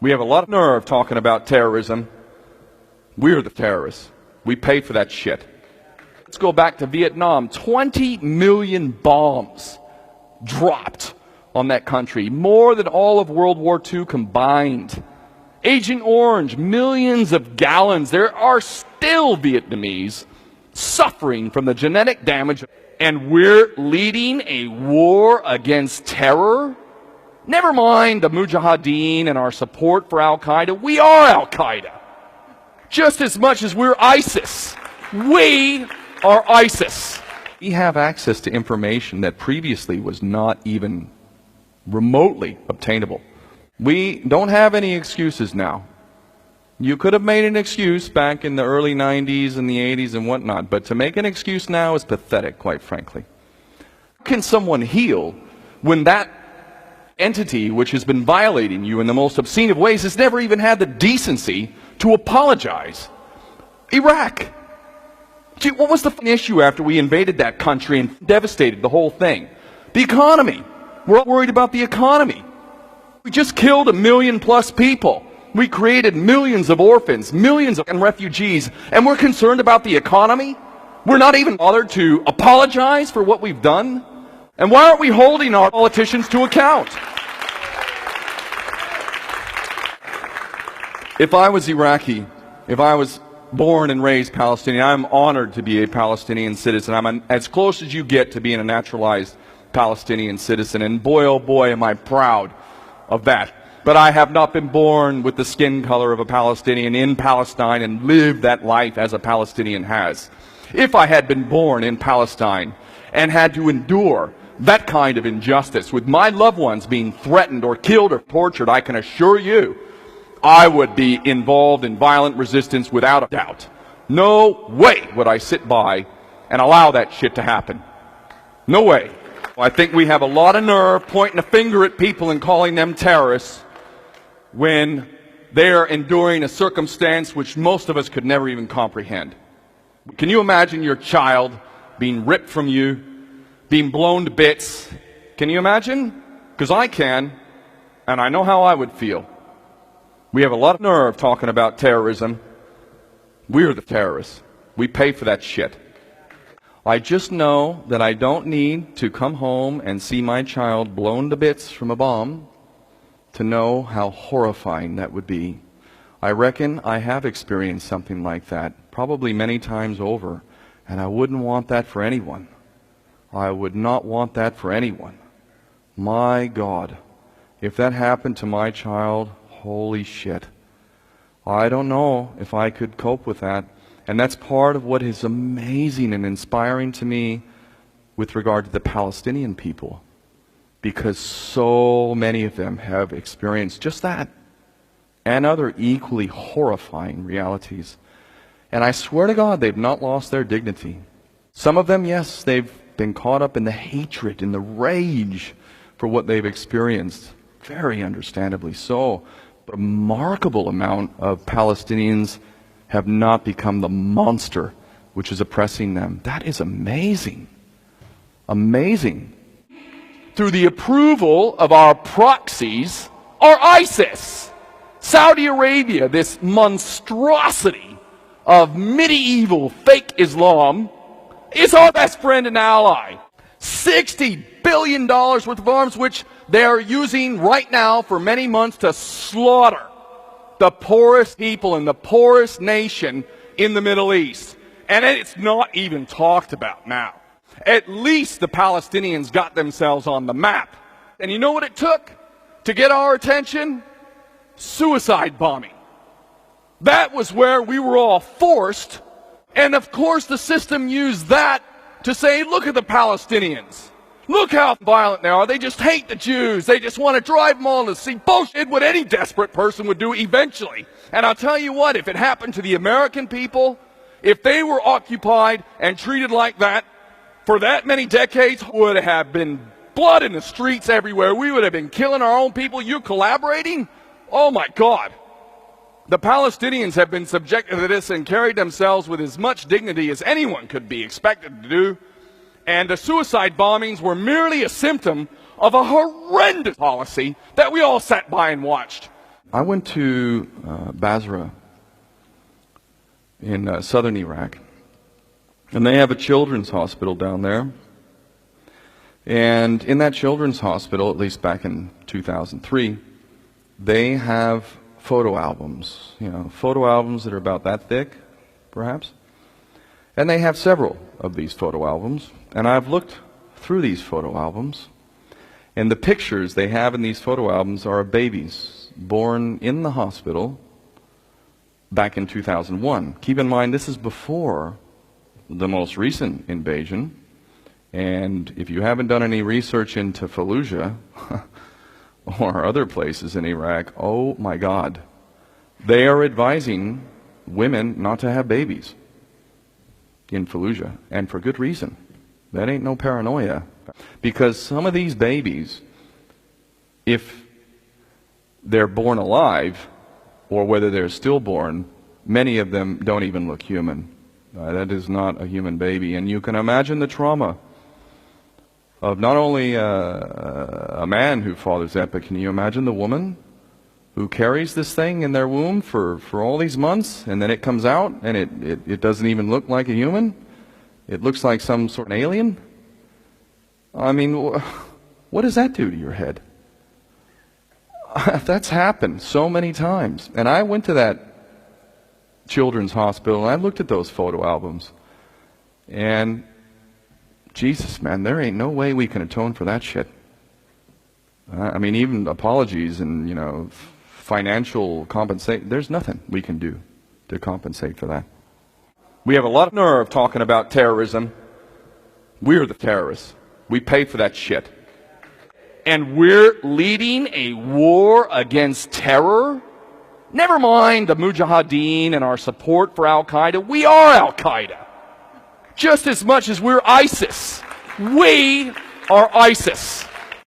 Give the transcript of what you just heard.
We have a lot of nerve talking about terrorism. We're the terrorists. We pay for that shit. Let's go back to Vietnam. 20 million bombs dropped on that country, more than all of World War II combined. Agent Orange, millions of gallons. There are still Vietnamese suffering from the genetic damage, and we're leading a war against terror? Never mind the Mujahideen and our support for Al-Qaeda. We are Al-Qaeda. Just as much as we're ISIS. We are ISIS. We have access to information that previously was not even remotely obtainable. We don't have any excuses now. You could have made an excuse back in the early 90s and the 80s and whatnot, but to make an excuse now is pathetic, quite frankly. How can someone heal when that entity which has been violating you in the most obscene of ways has never even had the decency to apologize? Iraq. Gee, what was the issue after we invaded that country and devastated the whole thing? The economy. We're all worried about the economy. We just killed 1 million plus people. We created millions of orphans, millions of refugees, and we're concerned about the economy? We're not even bothered to apologize for what we've done? And why aren't we holding our politicians to account? If I was Iraqi, if I was born and raised Palestinian, I'm honored to be a Palestinian citizen. I'm as close as you get to being a naturalized Palestinian citizen, and boy, oh boy, am I proud of that. But I have not been born with the skin color of a Palestinian in Palestine and lived that life as a Palestinian has. If I had been born in Palestine and had to endure that kind of injustice, with my loved ones being threatened or killed or tortured, I can assure you, I would be involved in violent resistance without a doubt. No way would I sit by and allow that shit to happen. No way. I think we have a lot of nerve pointing a finger at people and calling them terrorists when they are enduring a circumstance which most of us could never even comprehend. Can you imagine your child being ripped from you, being blown to bits? Can you imagine? Because I can, and I know how I would feel. We have a lot of nerve talking about terrorism. We're the terrorists. We pay for that shit. I just know that I don't need to come home and see my child blown to bits from a bomb to know how horrifying that would be. I reckon I have experienced something like that, probably many times over, and I wouldn't want that for anyone. I would not want that for anyone. My God, if that happened to my child, holy shit. I don't know if I could cope with that. And that's part of what is amazing and inspiring to me with regard to the Palestinian people, because so many of them have experienced just that and other equally horrifying realities. And I swear to God, they've not lost their dignity. Some of them, yes, they've been caught up in the hatred, in the rage for what they've experienced, very understandably so. But a remarkable amount of Palestinians have not become the monster which is oppressing them. That is amazing. Amazing. Through the approval of our proxies, are ISIS. Saudi Arabia, this monstrosity of medieval fake Islam, is our best friend and ally. $60 billion worth of arms, which they are using right now for many months to slaughter the poorest people in the poorest nation in the Middle East. And it's not even talked about now. At least the Palestinians got themselves on the map. And you know what it took to get our attention? Suicide bombing. That was where we were all forced. And of course the system used that to say, look at the Palestinians. Look how violent they are. They just hate the Jews. They just want to drive them all to see. Bullshit, what any desperate person would do eventually. And I'll tell you what, if it happened to the American people, if they were occupied and treated like that for that many decades, would have been blood in the streets everywhere. We would have been killing our own people. You collaborating? Oh my God. The Palestinians have been subjected to this and carried themselves with as much dignity as anyone could be expected to do. And the suicide bombings were merely a symptom of a horrendous policy that we all sat by and watched. I went to Basra in southern Iraq, and they have a children's hospital down there. And in that children's hospital, at least back in 2003, they have photo albums, photo albums that are about that thick, perhaps. And they have several of these photo albums. And I've looked through these photo albums, and the pictures they have in these photo albums are of babies born in the hospital back in 2001. Keep in mind, this is before the most recent invasion. And if you haven't done any research into Fallujah or other places in Iraq, oh my God, they are advising women not to have babies in Fallujah, and for good reason. That ain't no paranoia. Because some of these babies, if they're born alive, or whether they're stillborn, many of them don't even look human. That is not a human baby. And you can imagine the trauma of not only a man who fathers that, but can you imagine the woman who carries this thing in their womb for all these months, and then it comes out, and it doesn't even look like a human? It looks like some sort of alien? I mean, what does that do to your head? That's happened so many times. And I went to that children's hospital, and I looked at those photo albums. And, Jesus, man, there ain't no way we can atone for that shit. I mean, even apologies and, financial compensation, there's nothing we can do to compensate for that. We have a lot of nerve talking about terrorism. We're the terrorists. We pay for that shit. And we're leading a war against terror? Never mind the Mujahideen and our support for Al-Qaeda. We are Al-Qaeda. Just as much as we're ISIS. We are ISIS.